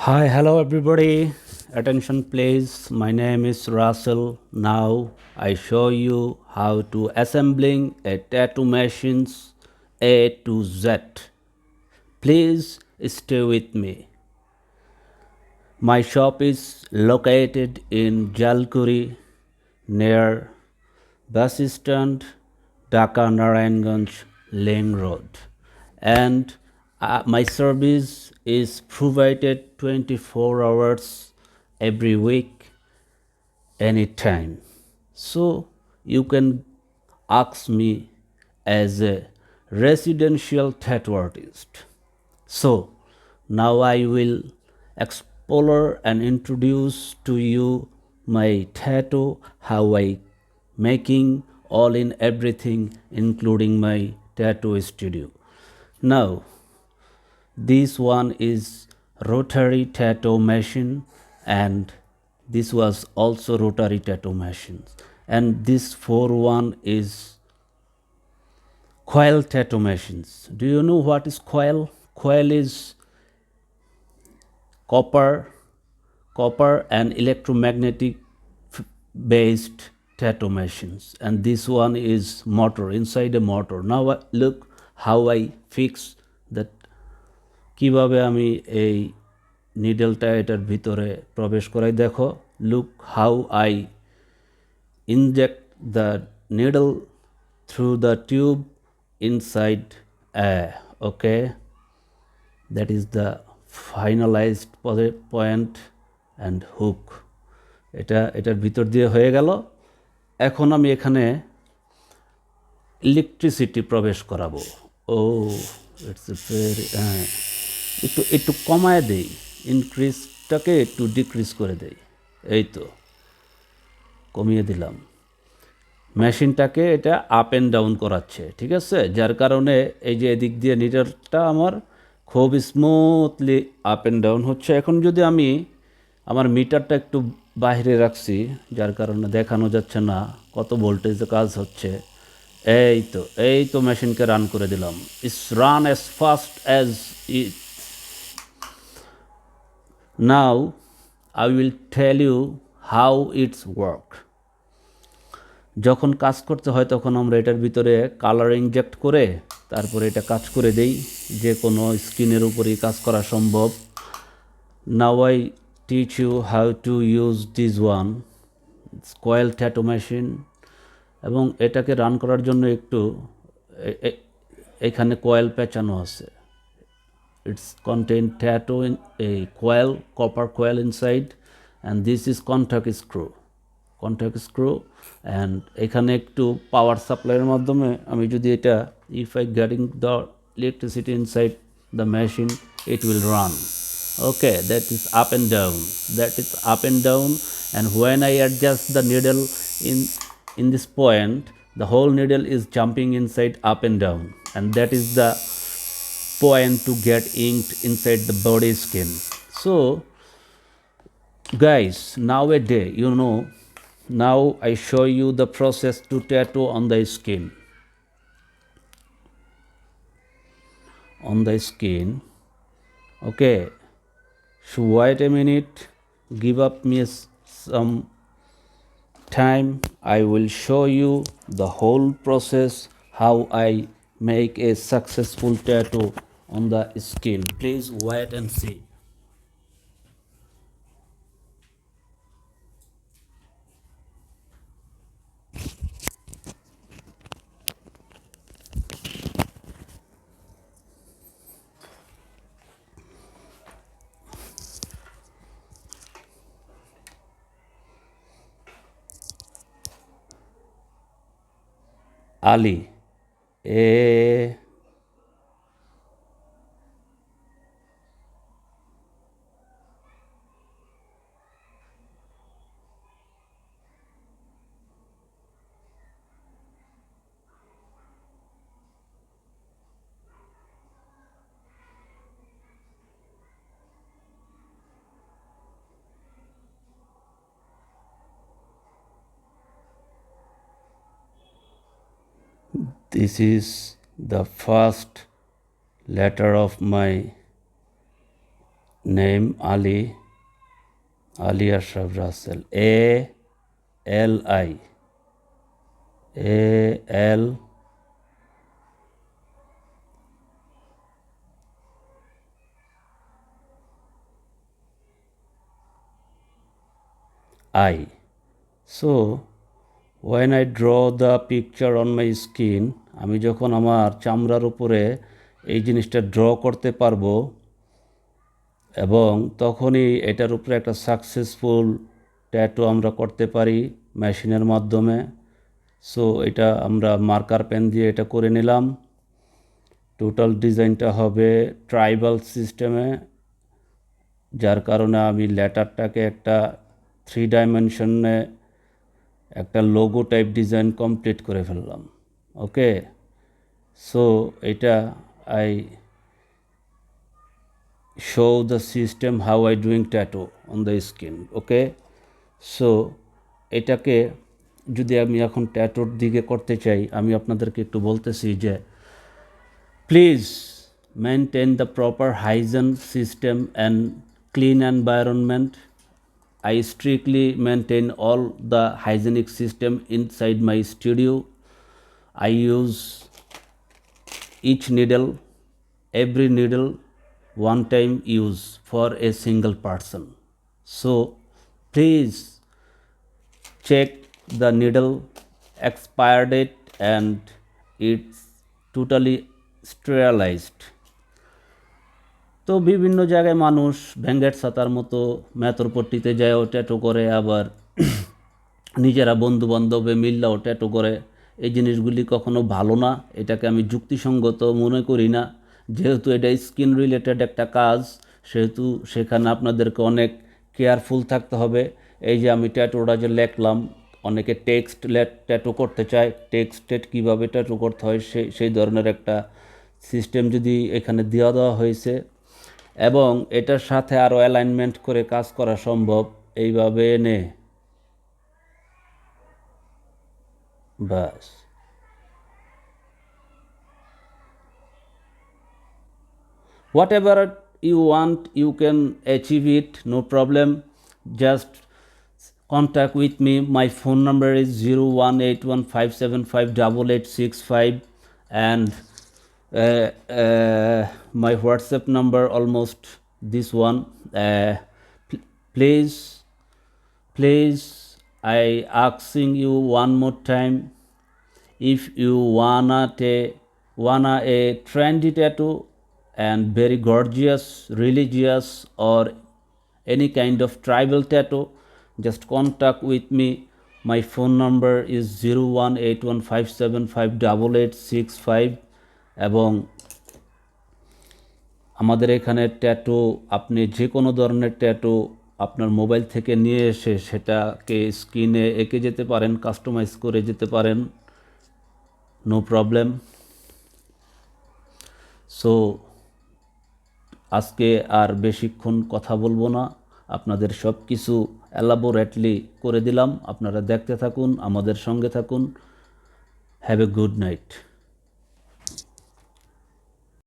Hi, hello everybody. Attention please. My name is Russell. Now I show you how to assembling a tattoo machines A to Z. Please stay with me. My shop is located in Jalkuri near bus stand Dhaka Narayanganj Lane Road, and my service is provided 24 hours every week, anytime. So you can ask me as a residential tattoo artist. So now I will explore and introduce to you my tattoo, how I making all in everything, including my tattoo studio. Now this one is rotary tattoo machine, and this was also rotary tattoo machines, and this four one is coil tattoo machines. Do you know what is coil? Coil is copper and electromagnetic based tattoo machines, and this one is motor, inside a motor. Now look how I fix that, কিভাবে আমি এই নিডলটা এটার ভিতরে প্রবেশ করাই। দেখো, look how I inject the needle through the tube inside a, okay, that is the finalized point and hook. এটার ভিতর দিয়ে হয়ে গেল। এখন আমি এখানে ইলেকট্রিসিটি প্রবেশ করাবো। ও ইটস ভেরি, একটু একটু কমায় দেই, ইনক্রিজটাকে একটু ডিক্রিজ করে দেই। এই তো কমিয়ে দিলাম। মেশিনটাকে এটা আপ অ্যান্ড ডাউন করাচ্ছে, ঠিক আছে, যার কারণে এই যে এদিক দিয়ে নিডলটা আমার খুব স্মুথলি আপ অ্যান্ড ডাউন হচ্ছে। এখন যদি আমি আমার মিটারটা একটু বাইরে রাখছি, যার কারণে দেখানো যাচ্ছে না কত ভোল্টেজে কাজ হচ্ছে। এই তো মেশিনকে রান করে দিলাম। It's run as fast as it. Now I will tell you how it's work. যখন কাজ করতে হয় তখন আমরা এটার ভিতরে কালার ইনজেক্ট করে তারপরে এটা কাজ করে দেই, যে কোনো স্কিনের উপরেই কাজ করা সম্ভব। Now I teach you how to use this one coil tattoo machine. এবং এটাকে রান করার জন্য একটু এখানে কয়েল পেঁচানো আছে। It's contain tattoo in a coil, copper coil inside, and this is contact screw, and এখানে একটু পাওয়ার সাপ্লাইয়ের মাধ্যমে আমি যদি এটা, if I getting the electricity inside the machine, it will run. Okay, that is up and down, and when I adjust the needle in this point, the whole needle is jumping inside up and down, and that is the point to get inked inside the body skin. So guys, nowadays, now I show you the process to tattoo on the skin. Okay, so wait a minute, give up me some time. I will show you the whole process, how I make a successful tattoo on the skin. Please wait and see. Ali, A, this is the first letter of my Name Ali Ashraf Russell. ALI So when I draw the picture on my skin, আমি যখন আমার চামড়ার উপরে এই জিনিসটা draw করতে পারবো এবং তখনই এটার উপরে একটা সাকসেসফুল ট্যাটু আমরা করতে পারি মেশিনের মাধ্যমে। সো এটা আমরা মার্কার পেন দিয়ে এটা করে নিলাম। টোটাল ডিজাইনটা হবে ট্রাইবাল সিস্টেমে, যার কারণে আমি লেটারটাকে একটা 3 ডাইমেনশনে একটা লোগো টাইপ ডিজাইন কমপ্লিট করে ফেললাম। ওকে, সো এটা I show the system how I doing tattoo on the skin. Okay, so এটাকে যদি আমি এখন ট্যাটুর দিকে করতে চাই, আমি আপনাদেরকে একটু বলতেছি যে please maintain the proper hygiene system and clean environment. I strictly maintain all the hygienic system inside my studio. I use each needle, every needle one time use for a single person. So please check the needle expire date and it's totally sterilized. তো বিভিন্ন জায়গায় মানুষ ভেঙ্গেট ছাতার মতো মেথরপট্টিতে যায়ও tattoo করে, আবার নিজেরা বন্ধু বান্ধবে মিল্লাও ট্যাটু করে। এই জিনিসগুলি কখনো ভালো না, এটাকে আমি যুক্তিসঙ্গত মনে করি না। যেহেতু এটা স্কিন রিলেটেড একটা কাজ, সেহেতু সেখানে আপনাদেরকে অনেক কেয়ারফুল থাকতে হবে। এই যে আমি ট্যাটুটা যে লেখলাম, অনেকে টেক্সট ট্যাটু করতে চায়, টেক্সটেড কীভাবে ট্যাটু করতে হয় সেই ধরনের একটা সিস্টেম যদি এখানে দেওয়া হয়েছে, এবং এটার সাথে আরও অ্যালাইনমেন্ট করে কাজ করা সম্ভব। এইভাবে এনে বাস whatever you want you can achieve it, no problem. Just contact with me. My phone number is 018157588865 and my WhatsApp number almost this one. Please I asking you one more time, if you wanna a trendy tattoo and very gorgeous, religious or any kind of tribal tattoo, just contact with me. My phone number is 018157588865 এবং আমাদের এখানে tattoo, আপনি যে কোনো ধরনের tattoo আপনার mobile থেকে নিয়ে এসে সেটাকে স্ক্রিনে এঁকে যেতে পারেন, কাস্টমাইজ করে যেতে পারেন, নো প্রবলেম। সো আজকে আর বেশিক্ষণ কথা বলবো না, আপনাদের সব কিছু এলাবোরেটলি করে দিলাম। আপনারা দেখতে থাকুন, আমাদের সঙ্গে থাকুন। Have a good night.